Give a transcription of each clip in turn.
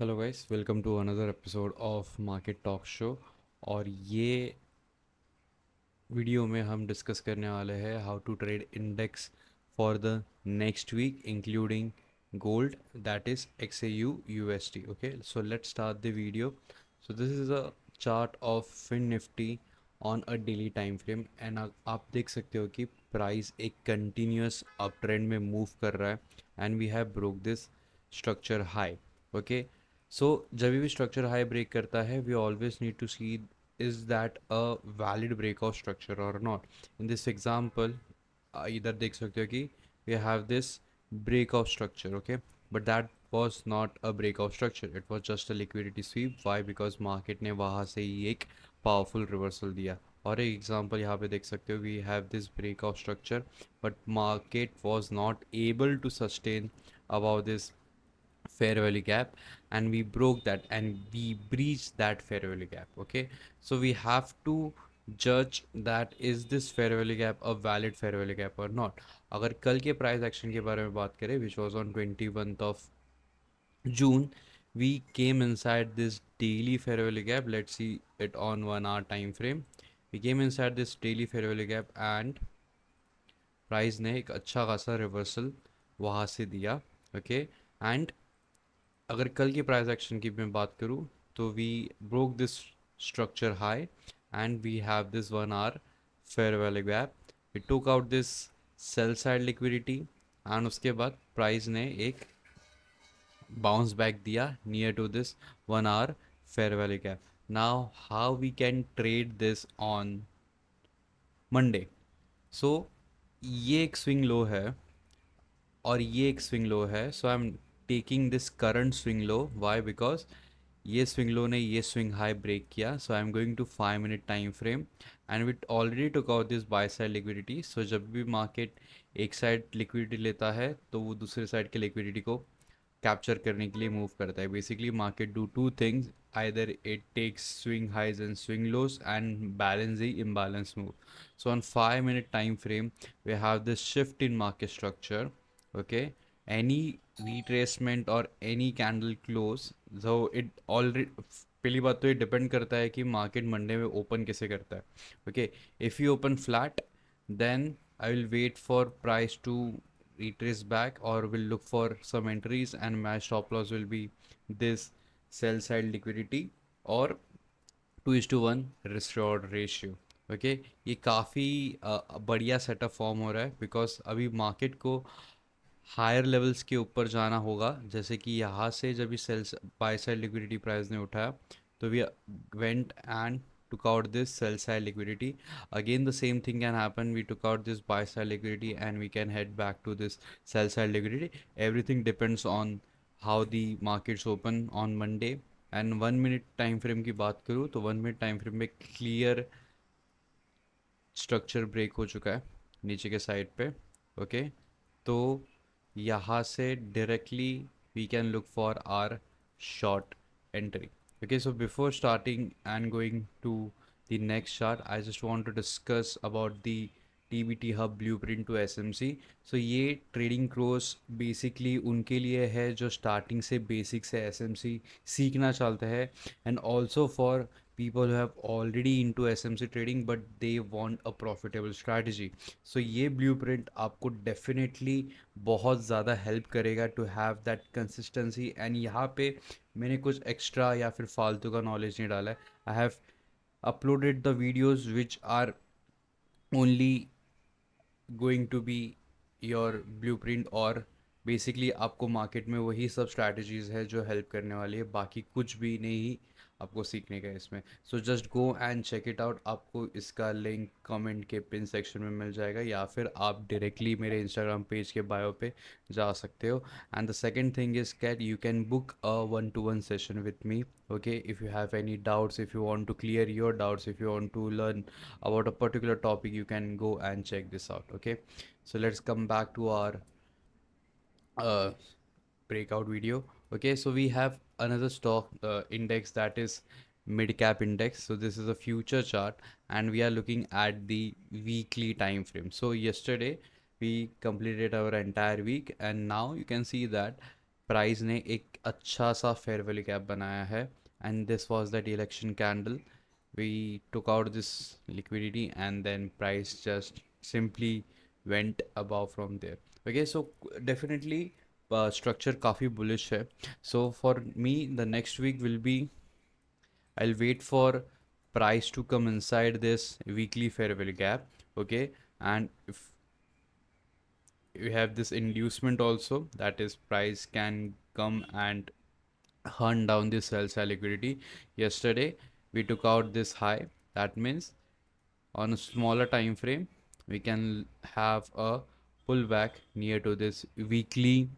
Hello guys, welcome to another episode of market talk show. और ये video में हम डिस्कस करने वाले हैं how to trade index for the next week including gold, that is XAU USD. Okay, so let's start the video. So this is a chart of Fin Nifty on a daily time frame and आप देख सकते हो कि price एक continuous up trend में move कर रहा है and we have broke this structure high. Okay, so जब भी स्ट्रक्चर हाई ब्रेक करता है we always need to see is that a valid breakout structure or not. In this example, इधर देख सकते हो कि we have this breakout structure. Okay, but that was not a breakout structure, it was just a liquidity sweep. Why? Because market ने वहाँ से ही एक powerful reversal दिया. और एक एग्जांपल यहाँ पे देख सकते हो, we have this breakout structure but market was not able to sustain above this fair value gap, and we broke that and we breached that fair value gap. Okay, so we have to judge that is this fair value gap a valid fair value gap or not. अगर कल के price action के बारे में बात करें, which was on 21st of June, we came inside this daily fair value gap. Let's see it on 1 hour time frame. We came inside this daily fair value gap and price ने एक अच्छा खासा reversal वहाँ से दिया. Okay, and अगर कल की प्राइस एक्शन की मैं बात करूँ तो we broke this structure high and we have this 1 hour fair value gap. We took out this sell side liquidity and उसके बाद प्राइस ने एक बाउंस बैक दिया near to this 1 hour fair value gap. Now how we can trade this on Monday. So ये एक swing low है और ये एक स्विंग लो है, so I am taking this current swing low. Why? Because ये swing low ने ये स्विंग हाई ब्रेक किया, so I am going to 5 minute time frame and with already took out this buy side liquidity. So जब भी market एक side liquidity लेता है तो वो दूसरे साइड के लिक्विडिटी को कैप्चर करने के लिए मूव करता है. Basically market do two things, either it takes swing highs and swing lows and balance the imbalance move. So on 5 minute time frame we have this shift in market structure. Okay, any retracement or any candle close, so it already, पहली बात तो ये depend करता है कि market Monday में open कैसे करता है. Okay, if you open flat then I will wait for price to retrace back or will look for some entries, and my stop loss will be this sell side liquidity or 2:1 risk reward ratio. Okay, ये काफ़ी बढ़िया setup form हो रहा है because अभी market को higher levels के ऊपर जाना होगा. जैसे कि यहाँ से जब भी sells buy side liquidity price ने उठाया तो we went and took out this sell side liquidity. Again the same thing can happen, we took out this buy side liquidity and we can head back to this sell side liquidity. Everything depends on how the markets open on Monday. And 1 minute time frame की बात करूँ तो 1 minute time frame में clear structure break हो चुका है नीचे के साइड पे. ओके, तो यहाँ से directly we can look for our short entry. Okay, so before starting and going to the next chart, I just want to discuss about the TBT Hub Blueprint to SMC. So ये trading course basically उनके लिए है जो starting से basic से SMC सीखना चाहते हैं, and also for people who have already into SMC trading but they want a profitable strategy. So ये blueprint आपको definitely बहुत ज़्यादा help करेगा to have that consistency. and यहाँ पे मैंने कुछ एक्स्ट्रा या फिर फालतू का नॉलेज नहीं डाला है. I have uploaded the videos which are only going to be your blueprint, और बेसिकली आपको मार्केट में वही सब स्ट्रैटेजीज़ है जो हेल्प करने वाली है, बाकी कुछ भी नहीं आपको सीखने का है इसमें. So just go and check it out. आपको इसका लिंक कमेंट के पिन सेक्शन में मिल जाएगा या फिर आप डायरेक्टली मेरे इंस्टाग्राम पेज के बायो पे जा सकते हो. And the second thing is that you can book a one-to-one session with me. Okay, if you have any doubts, if you want to clear your doubts, if you want to learn about a particular topic, you can go and check this out. Okay, so let's come back to our uh, breakout video. Okay, so we have another stock index, that is mid cap index. So this is a future chart and we are looking at the weekly time frame. So yesterday we completed our entire week and now you can see that price ने एक अच्छा सा fair value gap बनाया है, and this was that election candle. We took out this liquidity and then price just simply went above from there. Okay, so definitely structure काफ़ी bullish है. So for me the next week will be, I'll wait for price to come inside this weekly fair value gap. Okay, and if you have this inducement also, that is price can come and hunt down this sell side liquidity. Yesterday we took out this high, that means on a smaller time frame we can have a pullback near to this weekly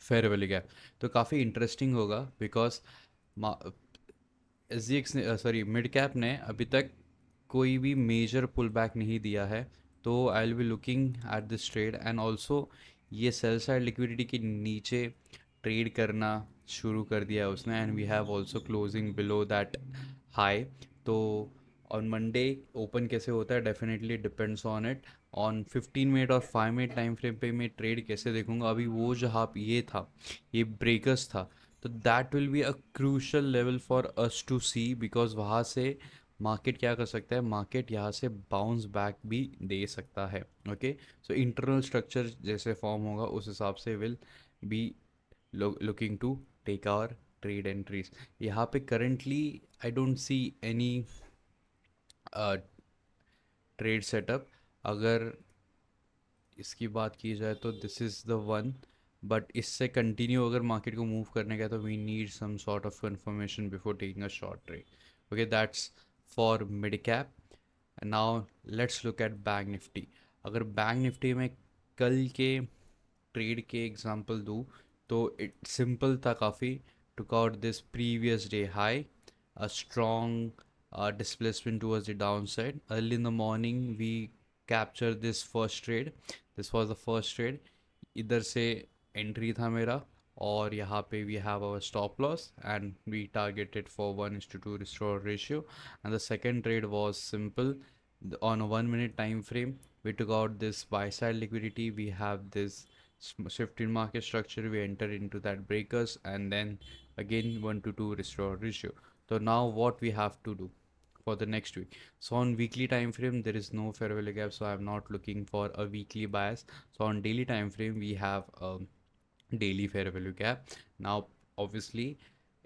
fair value gap. तो काफ़ी interesting होगा because S G x ने, sorry, mid cap ने अभी तक कोई भी major pull back नहीं दिया है. तो I will be looking at this trade, and also ये सेल साइड लिक्विडिटी के नीचे ट्रेड करना शुरू कर दिया है उसने, and we have also closing below that high. तो ऑन मंडे ओपन कैसे होता है definitely depends on it. On 15 minute और 5 मिनट टाइम फ्रेम पे मैं ट्रेड कैसे देखूंगा. अभी वो जहाँ ये था, ये ब्रेकर्स था, तो that will be a crucial level for us to see, because वहाँ से मार्केट क्या कर सकता है, मार्केट यहाँ से बाउंस बैक भी दे सकता है. ओके, सो इंटरनल स्ट्रक्चर जैसे फॉर्म होगा उस हिसाब से will be looking to take our trade entries. यहाँ पे currently I don't see any trade setup. अगर इसकी बात की जाए तो this is the one, but इससे कंटिन्यू अगर मार्केट को मूव करने का तो we need some sort of confirmation before taking a short trade. Okay, that's for mid cap. Now let's look at bank Nifty. अगर बैंक निफ्टी में कल के ट्रेड के एग्जांपल दूँ तो इट सिंपल था काफ़ी. टुक out this previous day high, a strong displacement towards the downside. Early in the morning, we captured this first trade. This was the first trade. इधर से एंट्री था मेरा, और यहाँ पे we have our stop loss and we targeted for 1:2 restore ratio. And the second trade was simple. On a 1 minute time frame, we took out this buy side liquidity. We have this shift in market structure. We enter into that breakers and then again 1:2 restore ratio. So now what we have to do for the next week? So on weekly time frame there is no fair value gap, so I'm not looking for a weekly bias. So on daily time frame we have a daily fair value gap. Now obviously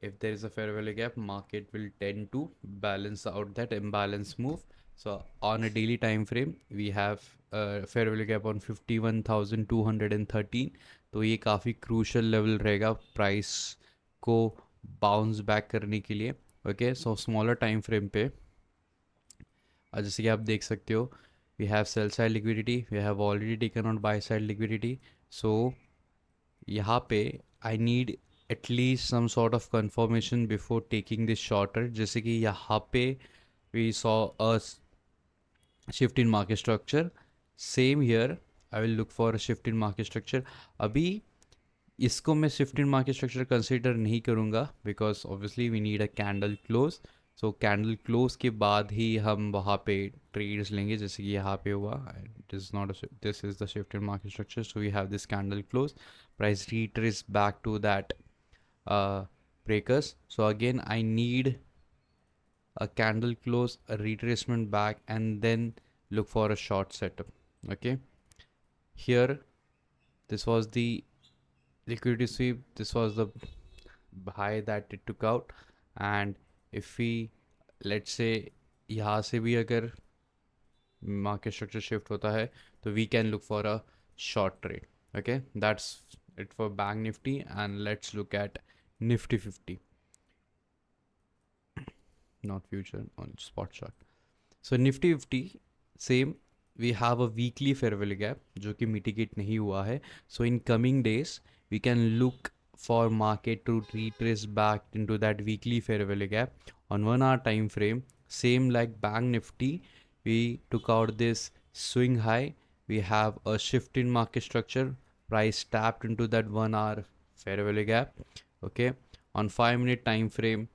if there is a fair value gap, market will tend to balance out that imbalance move. So on a daily time frame we have a fair value gap on 51,213. तो ये काफ़ी crucial level रहेगा price को bounce back करने के लिए. Okay, so smaller time frame पे जैसे कि आप देख सकते हो, we have sell side liquidity, we have already taken out buy side liquidity. So यहाँ पे I need at least some sort of confirmation before taking this shorter. जैसे कि यहाँ पे we saw a shift in market structure. Same here I will look for a shift in market structure. अभी इसको मैं shift in market structure consider नहीं करूँगा because obviously we need a candle close. So candle close के बाद ही हम वहाँ पे ट्रेड्स लेंगे, जैसे कि यहाँ पे हुआ. This is the shift in market structure. So we have this candle close, price retrace back to that breakers. So again I need a candle close, a retracement back, and then look for a short setup. Okay, here this was the liquidity sweep, this was the high that it took out. And if we, let's say, यहाँ से भी अगर market structure shift होता है तो we can look for a short trade. Okay, that's it for bank Nifty. And let's look at Nifty 50, not future, on spot chart. So Nifty 50 same, we have a weekly fair value gap जो कि mitigate नहीं हुआ है. So in coming days we can look for market to retrace back into that weekly fair value gap on 1 hour time frame. Same like bank nifty, we took out this swing high, we have a shift in market structure, price tapped into that 1 hour fair value gap. Okay, on 5 minute time frame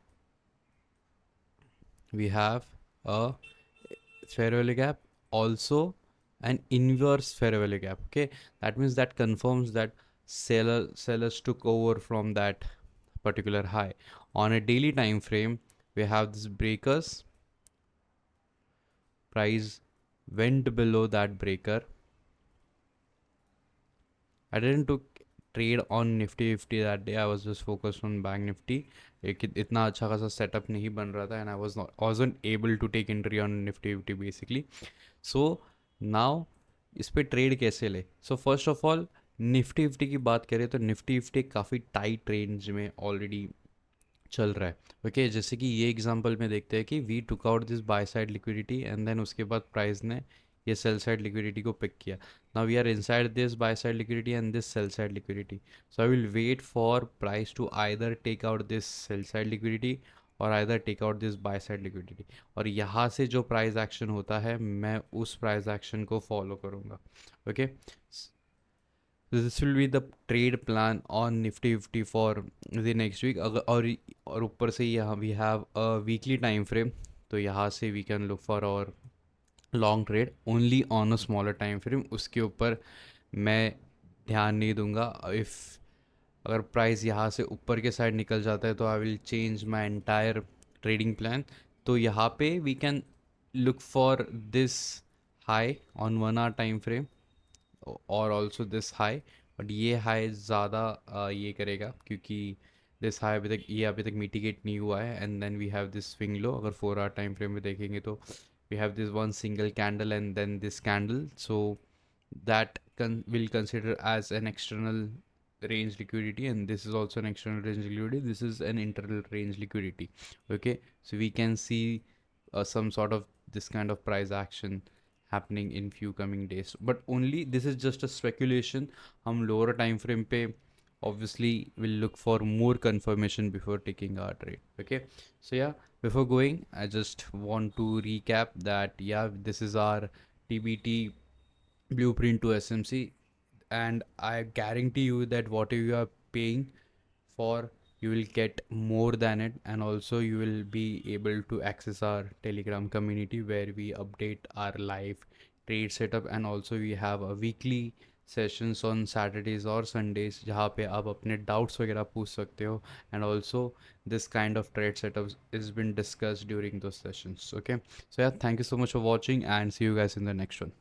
we have a fair value gap, also an inverse fair value gap. Okay, that means that confirms that sellers took over from that particular high. On a daily time frame, we have this breakers, price went below that breaker. I didn't took trade on Nifty 50 that day. I was just focused on Bank Nifty. एक इतना अच्छा खासा setup नहीं बन रहा था, and I wasn't able to take entry on Nifty 50 basically. So now इस पे ट्रेड कैसे ले? So first of all Nifty 50 की बात करें तो निफ्टी 50 काफ़ी टाइट रेंज में ऑलरेडी चल रहा है. ओके, जैसे कि ये एग्जांपल में देखते हैं कि we took out this buy side liquidity and then उसके बाद प्राइस ने ये सेल साइड लिक्विडिटी को पिक किया. Now we are inside this buy side liquidity and this sell side liquidity. So I will wait for price to either take out this sell side liquidity और either take out this buy side liquidity. और यहाँ से जो price action होता है मैं उस price action को फॉलो करूँगा. ओके, this will be the trade plan on Nifty 50 for the next week. अगर और ऊपर से यहाँ we have a weekly time frame, तो यहाँ से वी कैन लुक फॉर और long trade only on a smaller time frame. उसके ऊपर मैं ध्यान नहीं दूंगा. इफ़ अगर प्राइस यहाँ से ऊपर के साइड निकल जाता है तो I will change my entire trading plan. तो यहाँ पे we can look for this high on 1 hour time frame और ऑल्सो दिस हाई. बट ये हाई ज़्यादा ये करेगा क्योंकि दिस हाई अभी तक मिटिगेट नहीं हुआ है. And then we have this swing low. अगर 4 आवर टाइम फ्रेम में देखेंगे तो we have this one single candle and then this candle. So that will consider as an external range liquidity, and this is also an external range liquidity. This is an internal range liquidity. Okay, so we can see some sort of this kind of price action happening in few coming days, but only this is just a speculation. हम lower time frame पे obviously will look for more confirmation before taking our trade. Okay, so yeah, before going I just want to recap that yeah, this is our TBT blueprint to SMC, and I guarantee you that whatever you are paying for, you will get more than it. And also you will be able to access our Telegram community where we update our live trade setup, and also we have a weekly sessions on Saturdays or Sundays जहाँ पे आप अपने doubts वगैरह पूछ सकते हो. And also this kind of trade setups is been discussed during those sessions. Okay, so yeah, thank you so much for watching and see you guys in the next one.